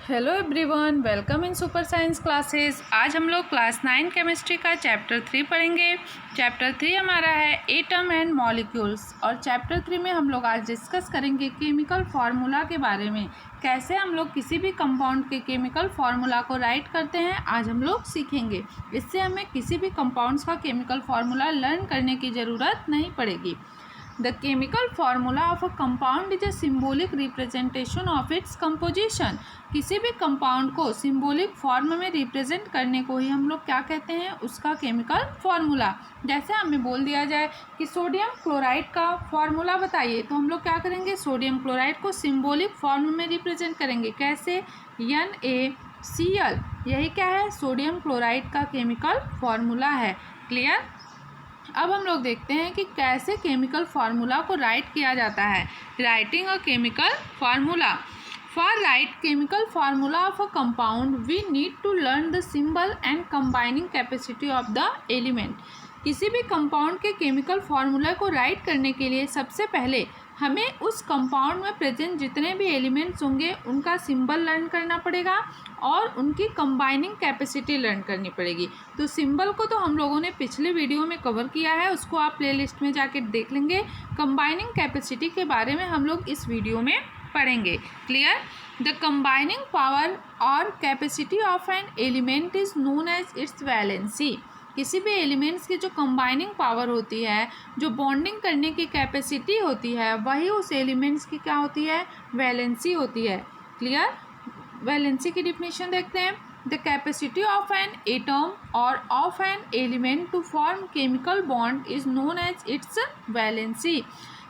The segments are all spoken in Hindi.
Hello everyone, welcome in super science classes. आज हम लोग क्लास 9 केमिस्ट्री का चैप्टर 3 पढ़ेंगे। चैप्टर 3 हमारा है एटम एंड मॉलिक्यूल्स और चैप्टर 3 में हम लोग आज डिस्कस करेंगे केमिकल फार्मूला के बारे में। कैसे हम लोग किसी भी कंपाउंड के केमिकल फार्मूला को राइट करते हैं आज हम लोग सीखेंगे। इससे हमें किसी भी कंपाउंड्स का केमिकल फार्मूला लर्न करने की ज़रूरत नहीं पड़ेगी। The chemical formula of a compound is a symbolic representation of its composition। किसी भी कंपाउंड को सिंबॉलिक फॉर्म में रिप्रेजेंट करने को ही हम लोग क्या कहते हैं, उसका केमिकल फार्मूला। जैसे हमें बोल दिया जाए कि सोडियम क्लोराइड का फार्मूला बताइए, तो हम लोग क्या करेंगे, सोडियम क्लोराइड को सिंबॉलिक फॉर्म में रिप्रेजेंट करेंगे। कैसे? NaCl, यही क्या है, सोडियम क्लोराइड का केमिकल फार्मूला है। क्लियर? अब हम लोग देखते हैं कि कैसे केमिकल फार्मूला को राइट किया जाता है। Writing a chemical formula. For write chemical formula of a compound we need to learn the symbol and combining capacity of the element. किसी भी कंपाउंड के केमिकल फार्मूला को राइट करने के लिए सबसे पहले हमें उस कंपाउंड में प्रेजेंट जितने भी एलिमेंट्स होंगे उनका सिंबल लर्न करना पड़ेगा और उनकी कंबाइनिंग कैपेसिटी लर्न करनी पड़ेगी। तो सिंबल को तो हम लोगों ने पिछले वीडियो में कवर किया है, उसको आप प्लेलिस्ट में जाके देख लेंगे। कंबाइनिंग कैपेसिटी के बारे में हम लोग इस वीडियो में पढ़ेंगे। क्लियर? द कंबाइनिंग पावर और capacity of an element is known as its valency. किसी भी एलिमेंट्स की जो कंबाइनिंग पावर होती है, जो बॉन्डिंग करने की कैपेसिटी होती है, वही उस एलिमेंट्स की क्या होती है, वैलेंसी होती है। क्लियर? वैलेंसी की डिफिनेशन देखते हैं। The capacity of an atom or of an element to form chemical bond is known as its valency.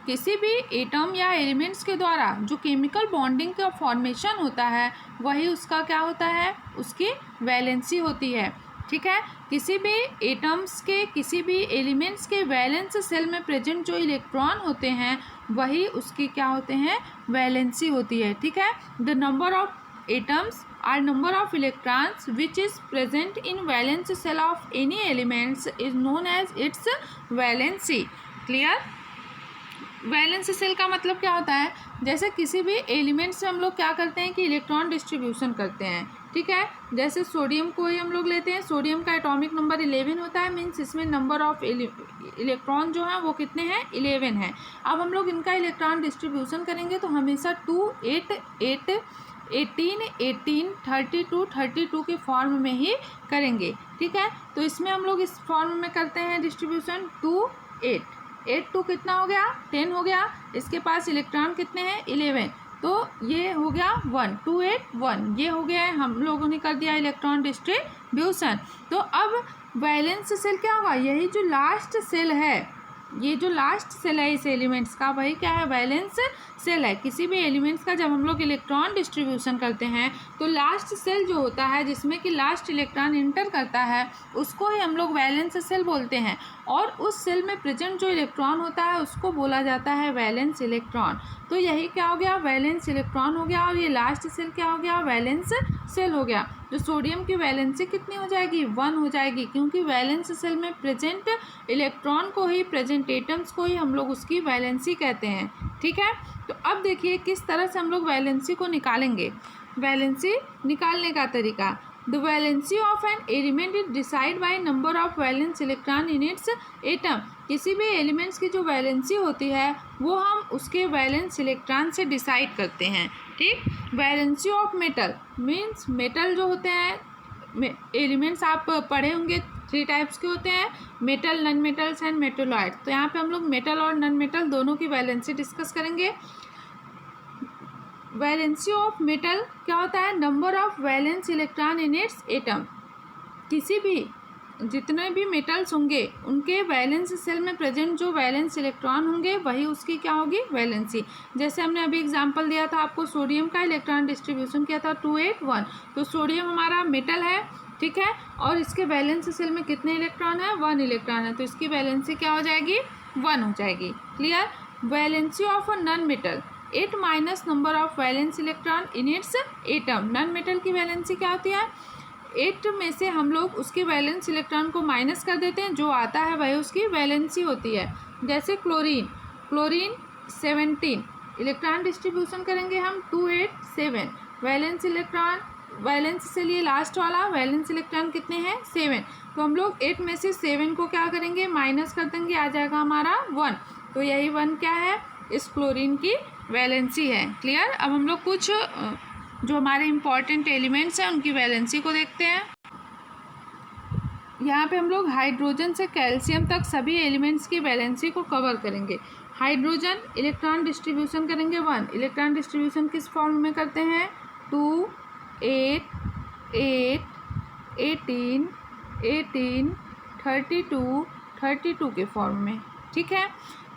किसी भी एटम या एलिमेंट्स के द्वारा जो केमिकल बॉन्डिंग का फॉर्मेशन होता है वही उसका क्या होता है, उसकी वैलेंसी होती है। ठीक है? किसी भी एटम्स के, किसी भी एलिमेंट्स के वैलेंस सेल में प्रेजेंट जो इलेक्ट्रॉन होते हैं वही उसकी क्या होते हैं, वैलेंसी होती है। ठीक है? The number of atoms are number of electrons which is present in valence shell of any elements is known as its valency. Clear? Valence shell का मतलब क्या होता है, जैसे किसी भी एलिमेंट से हम लोग क्या करते हैं कि इलेक्ट्रॉन डिस्ट्रीब्यूशन करते हैं। ठीक है? जैसे सोडियम को ही हम लोग लेते हैं, सोडियम का एटॉमिक नंबर 11 होता है, मीन्स इसमें नंबर ऑफ इलेक्ट्रॉन जो है वो कितने हैं, 11 हैं। अब हम लोग इनका इलेक्ट्रॉन डिस्ट्रीब्यूशन करेंगे तो हमेशा 2, 8, 8, 18, 18, 32, 32 के फॉर्म में ही करेंगे। ठीक है? तो इसमें हम लोग इस फॉर्म में करते हैं डिस्ट्रीब्यूशन 2, 8, 8 2 कितना हो गया, 10 हो गया। इसके पास इलेक्ट्रॉन कितने हैं, 11, तो ये हो गया 1, 2, 8, 1, ये हो गया है, हम लोगों ने कर दिया इलेक्ट्रॉन डिस्ट्रीब्यूशन। तो अब वैलेंस सेल क्या होगा, यही जो लास्ट सेल है, ये जो लास्ट सेल है इस एलिमेंट्स का, वही क्या है, वैलेंस सेल है। किसी भी एलिमेंट्स का जब हम लोग इलेक्ट्रॉन डिस्ट्रीब्यूशन करते हैं तो लास्ट सेल जो होता है जिसमें कि लास्ट इलेक्ट्रॉन इंटर करता है उसको ही हम लोग वैलेंस सेल बोलते हैं। और उस सेल में प्रेजेंट जो इलेक्ट्रॉन होता है उसको बोला जाता है वैलेंस इलेक्ट्रॉन। तो यही क्या हो गया, वैलेंस इलेक्ट्रॉन हो गया। और ये लास्ट सेल क्या हो गया, वैलेंस सेल हो गया। जो सोडियम की वैलेंसी कितनी हो जाएगी, 1 हो जाएगी, क्योंकि वैलेंस सेल में प्रेजेंट इलेक्ट्रॉन को ही, प्रेजेंट एटम्स को ही हम लोग उसकी वैलेंसी कहते हैं। ठीक है? तो अब देखिए किस तरह से हम लोग वैलेंसी को निकालेंगे। वैलेंसी निकालने का तरीका, the valency of an element is decide by number of valence electron in its atom. किसी भी एलिमेंट्स की जो वैलेंसी होती है वो हम उसके वैलेंस इलेक्ट्रॉन से डिसाइड करते हैं। ठीक? Valency of metal means metal जो होते हैं, एलिमेंट्स आप पढ़े होंगे 3 टाइप्स के होते हैं, metal, non metals and metalloid. तो यहाँ पे हम लोग मेटल और नॉन मेटल दोनों की वैलेंसी डिस्कस करेंगे। वैलेंसी ऑफ मेटल क्या होता है, number of valence electron in its atom. किसी भी, जितने भी मेटल्स होंगे उनके वैलेंस सेल में प्रेजेंट जो वैलेंस इलेक्ट्रॉन होंगे वही उसकी क्या होगी, वैलेंसी। जैसे हमने अभी एग्जांपल दिया था आपको, सोडियम का इलेक्ट्रॉन डिस्ट्रीब्यूशन किया था 2, 8, 1, तो सोडियम हमारा मेटल है। ठीक है? और इसके वैलेंस सेल में कितने इलेक्ट्रॉन है, 1 इलेक्ट्रॉन है, तो इसकी वैलेंसी क्या हो जाएगी, 1 हो जाएगी। Clear? Valency of a non metal, 8 minus number of valence electron in its atom. Non metal की वैलेंसी क्या होती है, 8 में से हम लोग उसके वैलेंस इलेक्ट्रॉन को माइनस कर देते हैं, जो आता है वही उसकी वैलेंसी होती है। जैसे क्लोरीन, क्लोरीन 17 इलेक्ट्रॉन डिस्ट्रीब्यूशन करेंगे हम 2, 8, 7, वैलेंस इलेक्ट्रॉन, वैलेंस से लिए लास्ट वाला वैलेंस इलेक्ट्रॉन कितने हैं 7। तो हम लोग 8 में से 7 को क्या करेंगे माइनस कर देंगे, आ जाएगा हमारा 1। तो यही 1 क्या है, इस क्लोरीन की वैलेंसी है। क्लियर। अब हम लोग कुछ जो हमारे इम्पॉर्टेंट एलिमेंट्स हैं उनकी वैलेंसी को देखते हैं। यहाँ पे हम लोग हाइड्रोजन से कैल्शियम तक सभी एलिमेंट्स की वैलेंसी को कवर करेंगे। हाइड्रोजन इलेक्ट्रॉन डिस्ट्रीब्यूशन करेंगे 1, इलेक्ट्रॉन डिस्ट्रीब्यूशन किस फॉर्म में करते हैं 2, 8, 8, 18, 18, 32, 32 के फॉर्म में। ठीक है।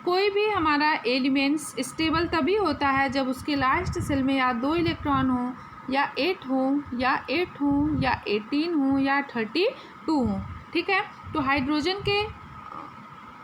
कोई भी हमारा एलिमेंट्स स्टेबल तभी होता है जब उसके लास्ट सेल में या 2 इलेक्ट्रॉन हो, या 8 हो, या 8 हो, या 18 हो, या 32 हो। ठीक है। तो हाइड्रोजन के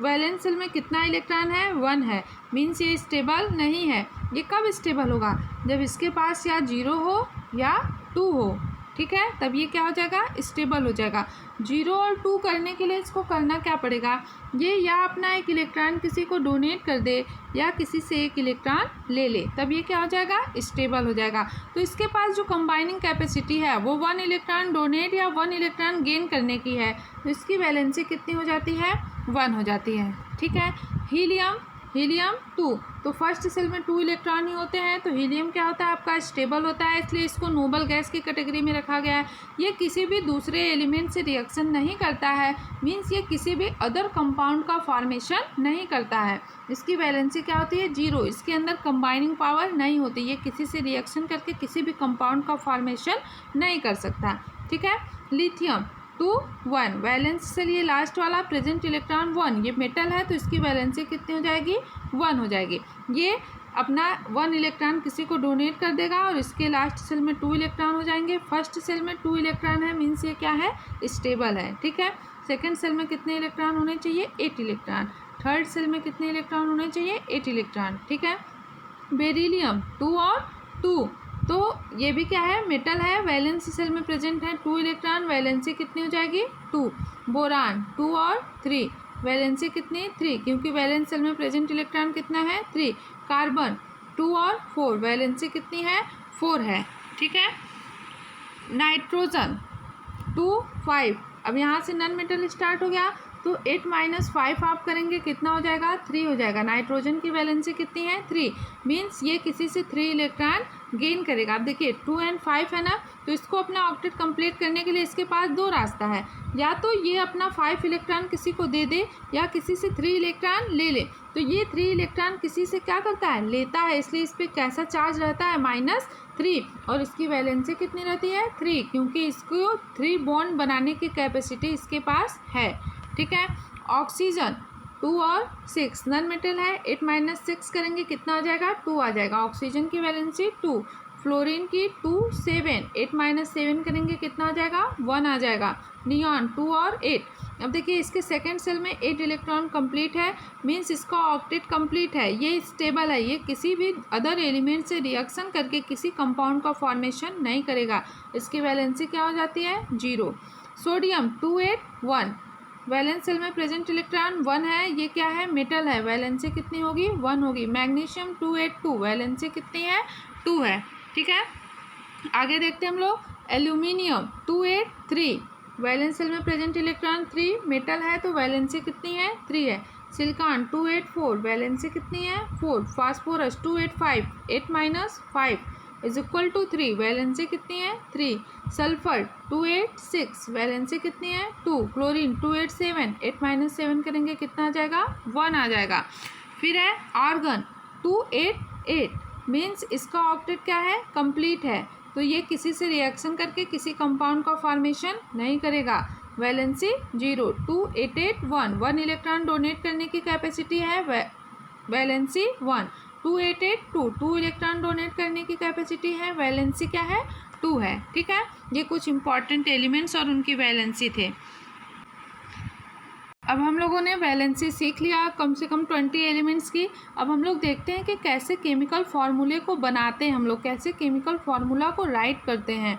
वैलेंस सेल में कितना इलेक्ट्रॉन है 1 है, मीन्स ये स्टेबल नहीं है। ये कब स्टेबल होगा, जब इसके पास या 0 हो या 2 हो। ठीक है, तब ये क्या हो जाएगा स्टेबल हो जाएगा। 0 और 2 करने के लिए इसको करना क्या पड़ेगा, ये या अपना एक इलेक्ट्रॉन किसी को डोनेट कर दे या किसी से एक इलेक्ट्रॉन ले ले, तब ये क्या हो जाएगा स्टेबल हो जाएगा। तो इसके पास जो कंबाइनिंग कैपेसिटी है वो 1 इलेक्ट्रॉन डोनेट या 1 इलेक्ट्रॉन गेन करने की है, तो इसकी वैलेंसी कितनी हो जाती है 1 हो जाती है। ठीक है। हीलियम 2, तो फर्स्ट सेल में 2 इलेक्ट्रॉन ही होते हैं, तो हीलियम क्या होता है आपका स्टेबल होता है, इसलिए इसको नोबल गैस की कैटेगरी में रखा गया है। ये किसी भी दूसरे एलिमेंट से रिएक्शन नहीं करता है, मीन्स ये किसी भी अदर कंपाउंड का फॉर्मेशन नहीं करता है। इसकी वैलेंसी क्या होती है 0, इसके अंदर कंबाइनिंग पावर नहीं होती, ये किसी से रिएक्शन करके किसी भी कंपाउंड का फॉर्मेशन नहीं कर सकता। ठीक है। लिथियम 2, 1, वैलेंस से लिए लास्ट वाला प्रेजेंट इलेक्ट्रॉन 1, ये मेटल है तो इसकी वैलेंसी कितनी हो जाएगी 1 हो जाएगी। ये अपना 1 इलेक्ट्रॉन किसी को डोनेट कर देगा और इसके लास्ट सेल में 2 इलेक्ट्रॉन हो जाएंगे। फर्स्ट सेल में 2 इलेक्ट्रॉन है, मीन्स ये क्या है स्टेबल है। ठीक है। सेकेंड सेल में कितने इलेक्ट्रॉन होने चाहिए 8 इलेक्ट्रॉन। थर्ड सेल में कितने इलेक्ट्रॉन होने चाहिए 8 इलेक्ट्रॉन। ठीक है। बेरिलियम 2 और 2, तो ये भी क्या है मेटल है, वैलेंस सेल में प्रेजेंट है 2 इलेक्ट्रॉन, वैलेंसी कितनी हो जाएगी 2। बोरान 2 और 3, वैलेंसी कितनी 3, क्योंकि वैलेंस सेल में प्रेजेंट इलेक्ट्रॉन कितना है 3। कार्बन 2 और 4, वैलेंसी कितनी है 4 है। ठीक है। नाइट्रोजन 2, 5, अब यहाँ से नॉन मेटल स्टार्ट हो गया, तो 8 - 5 आप करेंगे कितना हो जाएगा 3 हो जाएगा। नाइट्रोजन की वैलेंसी कितनी है 3, मीन्स ये किसी से 3 इलेक्ट्रॉन गेन करेगा। आप देखिए 2 और 5 है ना, तो इसको अपना ऑक्टेट कंप्लीट करने के लिए इसके पास 2 रास्ता है, या तो ये अपना 5 इलेक्ट्रॉन किसी को दे दे या किसी से 3 इलेक्ट्रॉन ले ले। तो ये 3 इलेक्ट्रॉन किसी से क्या करता है लेता है, इसलिए इस पर कैसा चार्ज रहता है -3, और इसकी वैलेंसी कितनी रहती है 3, क्योंकि इसको 3 बॉन्ड बनाने की कैपेसिटी इसके पास है। ठीक है। ऑक्सीजन 2 और 6, नॉन मेटल है, 8 - 6 करेंगे कितना आ जाएगा 2 आ जाएगा। ऑक्सीजन की वैलेंसी 2। फ्लोरीन की 2, 7, 8 - 7 करेंगे कितना आ जाएगा 1 आ जाएगा। नियॉन 2 और 8, अब देखिए इसके सेकेंड सेल में 8 इलेक्ट्रॉन कंप्लीट है, मीन्स इसका ऑक्टेट कंप्लीट है, ये स्टेबल है, ये किसी भी अदर एलिमेंट से रिएक्शन करके किसी कंपाउंड का फॉर्मेशन नहीं करेगा। इसकी वैलेंसी क्या हो जाती है 0। सोडियम 2, 8, 1, वैलेंस सेल में प्रेजेंट इलेक्ट्रॉन 1 है, ये क्या है मेटल है, वैलेंसी कितनी होगी 1 होगी। मैग्नीशियम 2, 8, 2, वैलेंसी कितनी है 2 है। ठीक है। आगे देखते हैं हम लोग। एल्यूमिनियम 2, 8, 3, वैलेंस सेल में प्रेजेंट इलेक्ट्रॉन 3, मेटल है तो वैलेंसी कितनी है 3 है। सिलिकॉन 2, 8, 4, वैलेंसी कितनी है 4। Phosphorus 2, 8, 5, 8 - 5 is equal to 3, valency कितनी है 3। सल्फर 2, 8, 6, वैलेंसी कितनी है 2। क्लोरीन 2, 8, 7, 8 - 7 करेंगे कितना आ जाएगा 1 आ जाएगा। फिर है आर्गन 2, 8, 8, मीन्स इसका ऑक्टेट क्या है कंप्लीट है, तो ये किसी से रिएक्शन करके किसी कंपाउंड का फॉर्मेशन नहीं करेगा। वैलेंसी 0। 2, 8, 8, 1, 1 इलेक्ट्रॉन डोनेट करने की कैपेसिटी है, वैलेंसी 1। 2, 8, 8, 2, 2 इलेक्ट्रॉन डोनेट करने की कैपेसिटी है, वैलेंसी क्या है 2 है। ठीक है। ये कुछ इंपॉर्टेंट एलिमेंट्स और उनकी वैलेंसी थे। अब हम लोगों ने वैलेंसी सीख लिया कम से कम 20 एलिमेंट्स की। अब हम लोग देखते हैं कि कैसे केमिकल फार्मूले को बनाते हैं, हम लोग कैसे केमिकल फार्मूला को राइट करते हैं।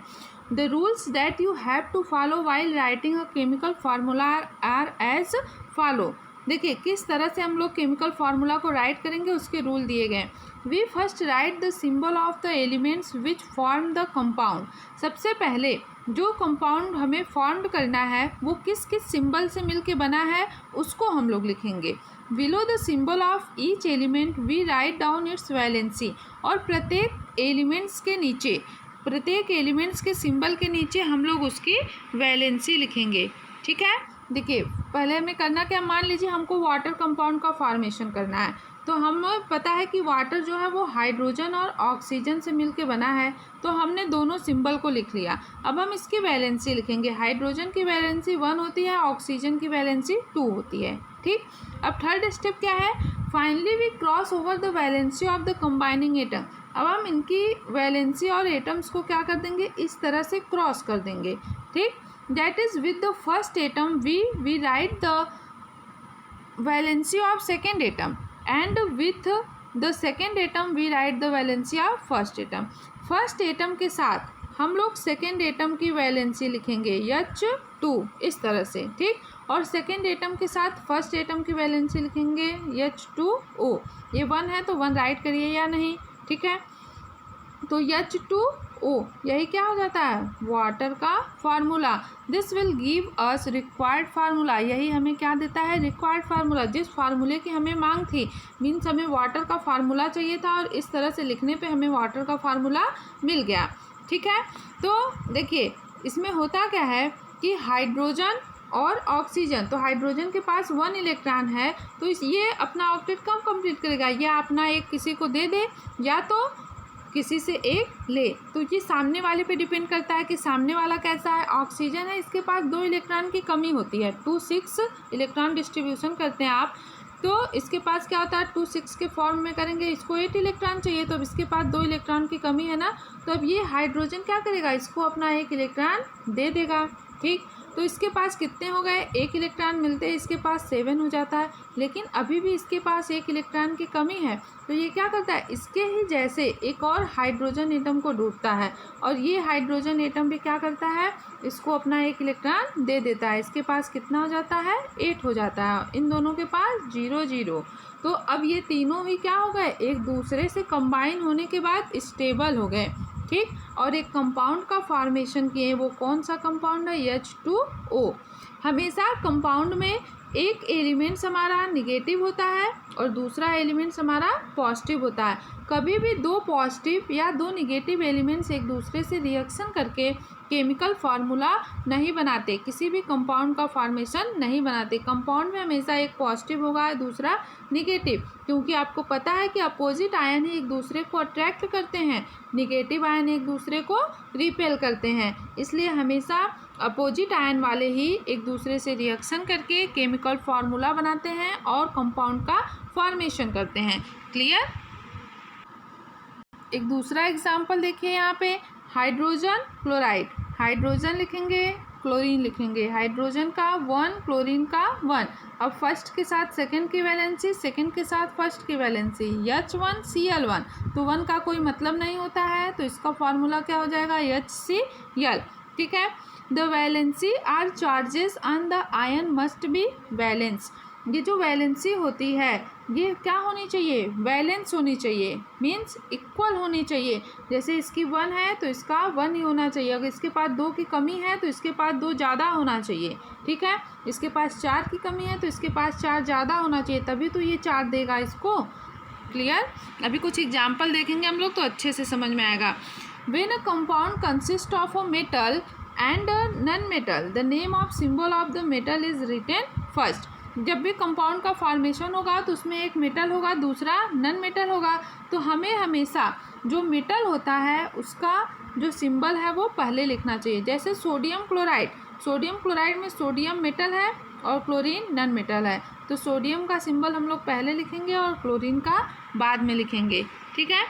The rules that you have to follow while writing a chemical formula are as follow. देखिए किस तरह से हम लोग केमिकल फार्मूला को राइट करेंगे, उसके रूल दिए गए। We first write the symbol of the elements which form the compound. सबसे पहले जो कंपाउंड हमें फॉर्म करना है वो किस किस सिंबल से मिलके बना है उसको हम लोग लिखेंगे। Below the symbol of each element we write down its valency. और प्रत्येक एलिमेंट्स के सिंबल के नीचे हम लोग उसकी वैलेंसी लिखेंगे। ठीक है, देखिए पहले हमें करना क्या, मान लीजिए हमको वाटर कंपाउंड का फॉर्मेशन करना है, तो हमें पता है कि वाटर जो है वो हाइड्रोजन और ऑक्सीजन से मिलके बना है, तो हमने दोनों सिंबल को लिख लिया। अब हम इसकी वैलेंसी लिखेंगे। हाइड्रोजन की वैलेंसी 1 होती है, ऑक्सीजन की वैलेंसी 2 होती है। ठीक, अब थर्ड स्टेप क्या है, finally we cross over the valency of the combining atom. अब हम इनकी वैलेंसी और एटम्स को क्या कर देंगे, इस तरह से क्रॉस कर देंगे। ठीक, that is with the first atom we write the valency of second atom, and with the second atom we write the valency of first atom। First atom के साथ हम लोग सेकेंड एटम की वैलेंसी लिखेंगे H2 इस तरह से। ठीक, और सेकेंड एटम के साथ फर्स्ट एटम की वैलेंसी लिखेंगे H2O। ये 1 है तो 1 राइट करिए या नहीं। ठीक है, तो H2O यही क्या हो जाता है, वाटर का formula. This will give us required formula. यही हमें क्या देता है, रिक्वायर्ड फार्मूला। जिस फार्मूले की हमें मांग थी, मीन्स हमें वाटर का फार्मूला चाहिए था और इस तरह से लिखने पे हमें वाटर का फार्मूला मिल गया। ठीक है, तो देखिए इसमें होता क्या है कि हाइड्रोजन और ऑक्सीजन, तो हाइड्रोजन के पास 1 इलेक्ट्रॉन है, तो ये अपना ऑक्टेट कब कंप्लीट करेगा, या अपना एक किसी को दे दे या तो किसी से एक ले। तो ये सामने वाले पे डिपेंड करता है कि सामने वाला कैसा है। ऑक्सीजन है, इसके पास 2 इलेक्ट्रॉन की कमी होती है, 2-6 इलेक्ट्रॉन डिस्ट्रीब्यूशन करते हैं आप, तो इसके पास क्या होता है 2-6 के फॉर्म में करेंगे। इसको 8 इलेक्ट्रॉन चाहिए, तो अब इसके पास 2 इलेक्ट्रॉन की कमी है ना, तो अब ये हाइड्रोजन क्या करेगा, इसको अपना 1 इलेक्ट्रॉन दे देगा। ठीक, तो इसके पास कितने हो गए, 1 इलेक्ट्रॉन मिलते हैं, इसके पास 7 हो जाता है, लेकिन अभी भी इसके पास 1 इलेक्ट्रॉन की कमी है। तो ये क्या करता है, इसके ही जैसे एक और हाइड्रोजन एटम को ढूंढता है, और ये हाइड्रोजन एटम भी क्या करता है, इसको अपना 1 इलेक्ट्रॉन दे देता है। इसके पास कितना हो जाता है, 8 हो जाता है, इन दोनों के पास 0-0। तो अब ये तीनों ही क्या हो गए, एक दूसरे से कंबाइन होने के बाद स्टेबल हो गए। ठीक, और एक कंपाउंड का फॉर्मेशन किए, वो कौन सा कंपाउंड है, H2O। हमेशा कंपाउंड में एक एलिमेंट्स हमारा निगेटिव होता है और दूसरा एलिमेंट्स हमारा पॉजिटिव होता है। कभी भी 2 पॉजिटिव या 2 निगेटिव एलिमेंट्स एक दूसरे से रिएक्शन करके केमिकल फार्मूला नहीं बनाते, किसी भी कंपाउंड का फॉर्मेशन नहीं बनाते। कंपाउंड में हमेशा एक पॉजिटिव होगा, दूसरा निगेटिव, क्योंकि आपको पता है कि अपोजिट आयन ही एक दूसरे को अट्रैक्ट करते हैं, निगेटिव आयन एक दूसरे को रिपेल करते हैं। इसलिए हमेशा अपोजिट आयन वाले ही एक दूसरे से रिएक्शन करके केमिकल फार्मूला बनाते हैं और कंपाउंड का फॉर्मेशन करते हैं। क्लियर। एक दूसरा एग्जाम्पल देखिए यहाँ पे, हाइड्रोजन क्लोराइड। हाइड्रोजन लिखेंगे, क्लोरीन लिखेंगे, हाइड्रोजन का 1, क्लोरीन का 1। अब फर्स्ट के साथ सेकंड की वैलेंसी, सेकंड के साथ फर्स्ट की वैलेंसी, H1Cl1। तो 1 का कोई मतलब नहीं होता है, तो इसका फार्मूला क्या हो जाएगा, HCl। ठीक है, the valency are charges on the ion must be balance. ये जो वैलेंसी होती है ये क्या होनी चाहिए, बैलेंस होनी चाहिए, मीन्स इक्वल होनी चाहिए। जैसे इसकी 1 है तो इसका 1 ही होना चाहिए, अगर इसके पास 2 की कमी है तो इसके पास 2 ज़्यादा होना चाहिए। ठीक है, इसके पास 4 की कमी है तो इसके पास 4 ज़्यादा होना चाहिए, तभी तो ये 4 देगा इसको। क्लियर। अभी कुछ एग्जाम्पल देखेंगे हम लोग तो अच्छे से समझ में आएगा। When a compound consist of a metal and non metal, the name of symbol of the metal is written first. जब भी कंपाउंड का फॉर्मेशन होगा तो उसमें एक मेटल होगा, दूसरा नॉन मेटल होगा, तो हमें हमेशा जो मेटल होता है उसका जो सिंबल है वो पहले लिखना चाहिए। जैसे सोडियम क्लोराइड, सोडियम क्लोराइड में सोडियम मेटल है और क्लोरीन नॉन मेटल है, तो सोडियम का सिंबल हम लोग पहले लिखेंगे और क्लोरीन का बाद में लिखेंगे। ठीक है।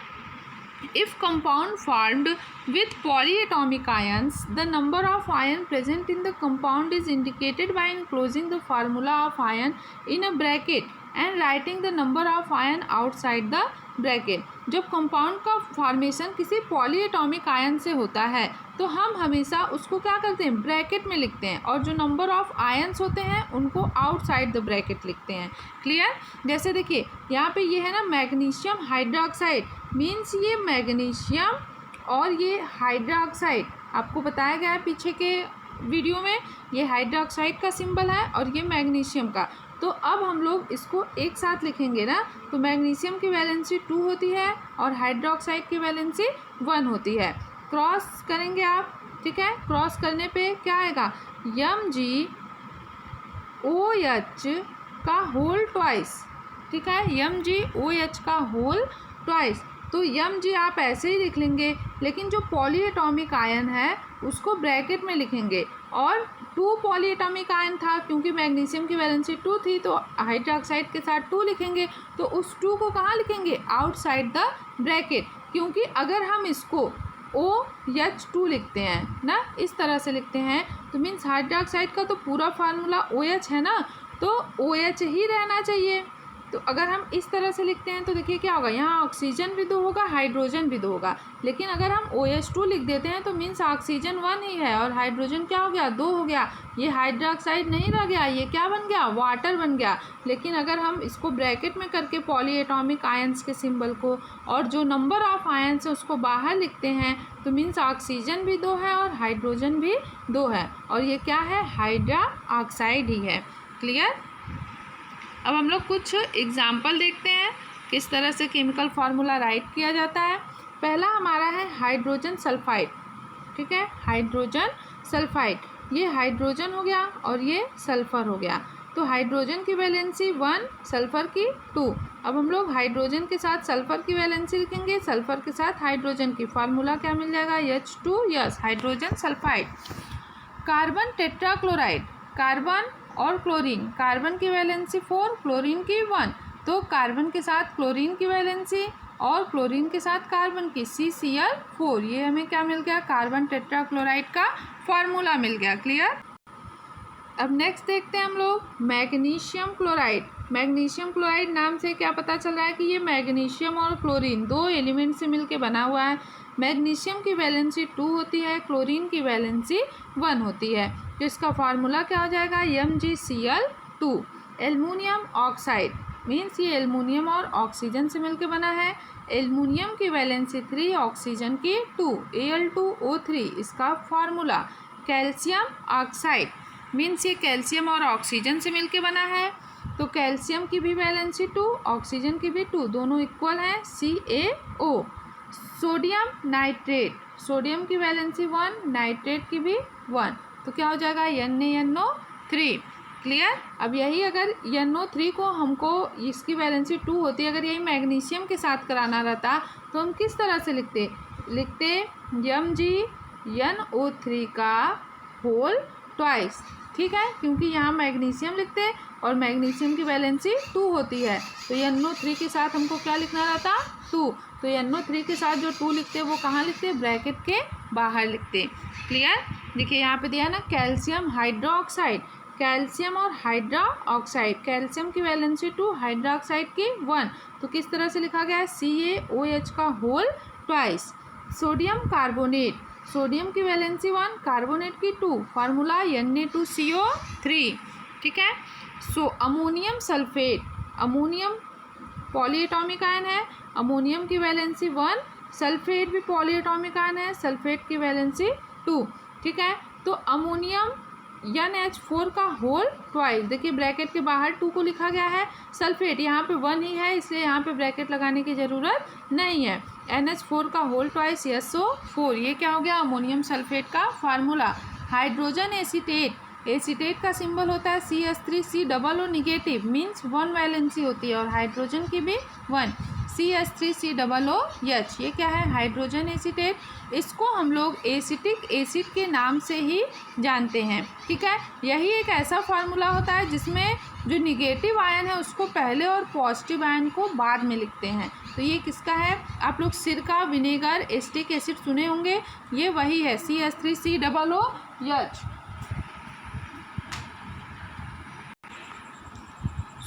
If compound formed with polyatomic ions, the number of ion present in the compound is indicated by enclosing the formula of ion in a bracket and writing the number of ion outside the bracket. जब कंपाउंड का फॉर्मेशन किसी पॉलीएटॉमिक आयन से होता है तो हम हमेशा उसको क्या करते हैं, ब्रैकेट में लिखते हैं, और जो नंबर ऑफ आयन्स होते हैं उनको आउटसाइड द ब्रैकेट लिखते हैं। क्लियर। जैसे देखिए यहाँ पे ये है ना मैग्नीशियम हाइड्रोक्साइड, मीन्स ये मैग्नीशियम और ये हाइड्रोक्साइड आपको बताया गया है पीछे के वीडियो में, ये हाइड्रोक्साइड का सिंबल है और ये मैग्नीशियम का। तो अब हम लोग इसको एक साथ लिखेंगे ना, तो मैग्नीशियम की वैलेंसी 2 होती है और हाइड्रोक्साइड की वैलेंसी 1 होती है। क्रॉस करेंगे आप, ठीक है। क्रॉस करने पे क्या आएगा, Mg OH का होल ट्वाइस, ठीक है, Mg OH का होल ट्वाइस। तो Mg आप ऐसे ही लिख लेंगे, लेकिन जो पॉलीएटॉमिक आयन है उसको ब्रैकेट में लिखेंगे, और 2 पॉलीएटॉमिक आयन था, क्योंकि मैग्नीशियम की वैलेंसी 2 थी तो हाइड्रोक्साइड के साथ 2 लिखेंगे, तो उस 2 को कहाँ लिखेंगे, आउटसाइड द ब्रैकेट। क्योंकि अगर हम इसको OH2 लिखते हैं ना, इस तरह से लिखते हैं, तो मीन्स हाइड्रोक्साइड का तो पूरा फार्मूला OH है ना, तो OH ही रहना चाहिए। तो अगर हम इस तरह से लिखते हैं तो देखिए क्या होगा, यहाँ ऑक्सीजन भी 2 होगा, हाइड्रोजन भी 2 होगा। लेकिन अगर हम OH2 लिख देते हैं तो मीन्स ऑक्सीजन 1 ही है और हाइड्रोजन क्या हो गया, 2 हो गया। ये हाइड्रोक्साइड नहीं रह गया, ये क्या बन गया, वाटर बन गया। लेकिन अगर हम इसको ब्रैकेट में करके पॉलीएटॉमिक आयन्स के सिंबल को और जो नंबर ऑफ आयन्स है उसको बाहर लिखते हैं तो मीन्स ऑक्सीजन भी 2 है और हाइड्रोजन भी 2 है, और ये क्या है, हाइड्रोक्साइड ही है। क्लियर। अब हम लोग कुछ एग्जाम्पल देखते हैं किस तरह से केमिकल फार्मूला राइट किया जाता है। पहला हमारा है हाइड्रोजन सल्फाइड, ठीक है, हाइड्रोजन सल्फाइड। ये हाइड्रोजन हो गया और ये सल्फ़र हो गया। तो हाइड्रोजन की वैलेंसी 1, सल्फ़र की 2। अब हम लोग हाइड्रोजन के साथ सल्फ़र की वैलेंसी लिखेंगे, सल्फ़र के साथ हाइड्रोजन की, फार्मूला क्या मिल जाएगा, H2, yes, hydrogen sulphide. Carbon tetrachloride, carbon और क्लोरीन, कार्बन की वैलेंसी 4, क्लोरीन की 1, तो कार्बन के साथ क्लोरीन की वैलेंसी और क्लोरीन के साथ कार्बन की CCl4, ये हमें क्या मिल गया, कार्बन टेट्राक्लोराइड का फार्मूला मिल गया। क्लियर। अब नेक्स्ट देखते हैं हम लोग मैग्नीशियम क्लोराइड। मैग्नीशियम क्लोराइड नाम से क्या पता चल रहा है कि ये मैग्नीशियम और क्लोरीन 2 एलिमेंट से मिलके बना हुआ है। मैग्नीशियम की वैलेंसी 2 होती है, क्लोरीन की वैलेंसी 1 होती है, तो इसका फार्मूला क्या हो जाएगा, MgCl2। एल्युमिनियम ऑक्साइड, मीन्स ये एल्युमिनियम और ऑक्सीजन से मिलके बना है। एल्युमिनियम की वैलेंसी 3, ऑक्सीजन की 2, Al2O3 इसका फार्मूला। कैल्शियम ऑक्साइड, मीन्स ये कैल्शियम और ऑक्सीजन से मिलके बना है, तो कैल्शियम की भी वैलेंसी 2, ऑक्सीजन की भी 2, दोनों इक्वल हैं, CaO। सोडियम नाइट्रेट, सोडियम की वैलेंसी 1, नाइट्रेट की भी 1, तो क्या हो जाएगा, NaNO3। क्लियर। अब यही अगर NO3 को हमको इसकी वैलेंसी 2 होती, अगर यही मैग्नीशियम के साथ कराना रहता तो हम किस तरह से लिखते MgNO3 का होल ट्वाइस, ठीक है, क्योंकि यहाँ मैग्नीशियम लिखते हैं और मैग्नीशियम की वैलेंसी 2 होती है, तो NO3 के साथ हमको क्या लिखना रहता, 2, तो NO3 के साथ जो 2 लिखते हैं वो कहाँ लिखते हैं, ब्रैकेट के बाहर लिखते हैं। क्लियर। देखिए यहाँ पे दिया ना कैल्शियम हाइड्रोक्साइड, कैल्शियम और हाइड्रोक्साइड, कैल्शियम की वैलेंसी 2, हाइड्रोक्साइड की 1, तो किस तरह से लिखा गया है, CaOH का whole twice. Sodium carbonate, sodium की वैलेंसी 1, कार्बोनेट की 2, फार्मूला Na2CO3, ठीक है। So ammonium sulphate, ammonium polyatomic ion है, अमोनियम की वैलेंसी 1, सल्फेट भी पॉलीएटॉमिक आयन है, सल्फेट की वैलेंसी 2, ठीक है। तो अमोनियम NH4 का होल ट्वाइस, देखिए ब्रैकेट के बाहर 2 को लिखा गया है, सल्फेट यहाँ पे 1 ही है इसलिए यहाँ पे ब्रैकेट लगाने की ज़रूरत नहीं है। NH4 का होल ट्वाइस SO4, ये क्या हो गया, अमोनियम सल्फेट का फार्मूला। हाइड्रोजन एसीटेट, एसीटेट का सिंबल होता है CH3COO निगेटिव, मीन्स 1 वैलेंसी होती है और हाइड्रोजन की भी 1, CH3COOH, ये क्या है, हाइड्रोजन एसीटेट। इसको हम लोग एसिटिक एसिड के नाम से ही जानते हैं, ठीक है। यही एक ऐसा फार्मूला होता है जिसमें जो निगेटिव आयन है उसको पहले और पॉजिटिव आयन को बाद में लिखते हैं। तो ये किसका है, आप लोग सिरका, विनेगर, एसिटिक एसिड सुने होंगे, ये वही है, CH3COOH।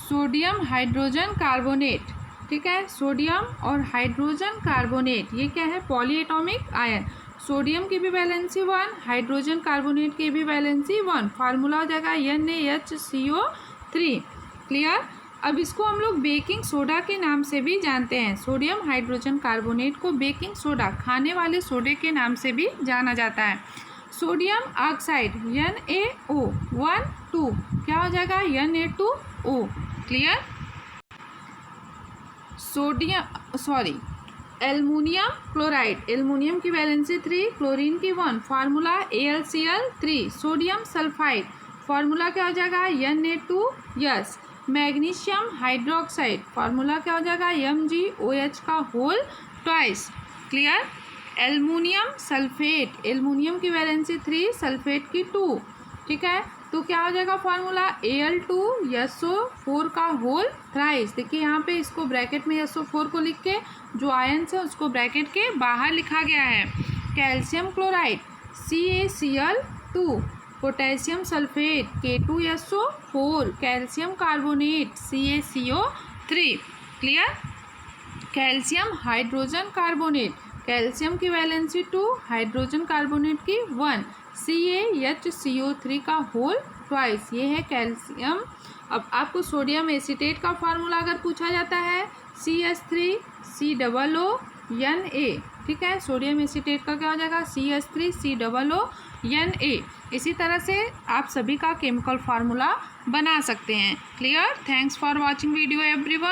सोडियम हाइड्रोजन कार्बोनेट, ठीक है, सोडियम और हाइड्रोजन कार्बोनेट ये क्या है, पॉलीएटॉमिक आयन। सोडियम की भी वैलेंसी 1, हाइड्रोजन कार्बोनेट की भी वैलेंसी 1, फार्मूला हो जाएगा NaHCO3। क्लियर। अब इसको हम लोग बेकिंग सोडा के नाम से भी जानते हैं। सोडियम हाइड्रोजन कार्बोनेट को बेकिंग सोडा, खाने वाले सोडे के नाम से भी जाना जाता है। सोडियम ऑक्साइड NaO12 क्या हो जाएगा, Na2O। Clear. Aluminium chloride, aluminium की वैलेंसी 3, क्लोरीन की 1, formula AlCl3। Sodium sulphide, formula क्या हो जाएगा, Na2S। मैग्नीशियम हाइड्रोक्साइड, फार्मूला क्या हो जाएगा, MgOH का whole twice. Clear. Aluminium sulphate, aluminium की वैलेंसी 3, सल्फेट की 2, ठीक है, तो क्या हो जाएगा फॉर्मूला Al2SO4 का होल थ्राइस। देखिए यहाँ पे इसको ब्रैकेट में SO4 को लिख के जो आयन्स है उसको ब्रैकेट के बाहर लिखा गया है। Calcium chloride CaCl2, potassium sulphate K2SO4, calcium carbonate CaCO3। Clear. Calcium hydrogen carbonate, calcium की वैलेंसी 2, हाइड्रोजन कार्बोनेट की 1, CaHCO3 का होल ट्वाइस, ये है कैल्शियम। अब आपको सोडियम एसीटेट का फार्मूला अगर पूछा जाता है CH3COONA, ठीक है, सोडियम एसीटेट का क्या हो जाएगा, CH3COONA। इसी तरह से आप सभी का केमिकल फार्मूला बना सकते हैं। Clear. Thanks for watching video everyone.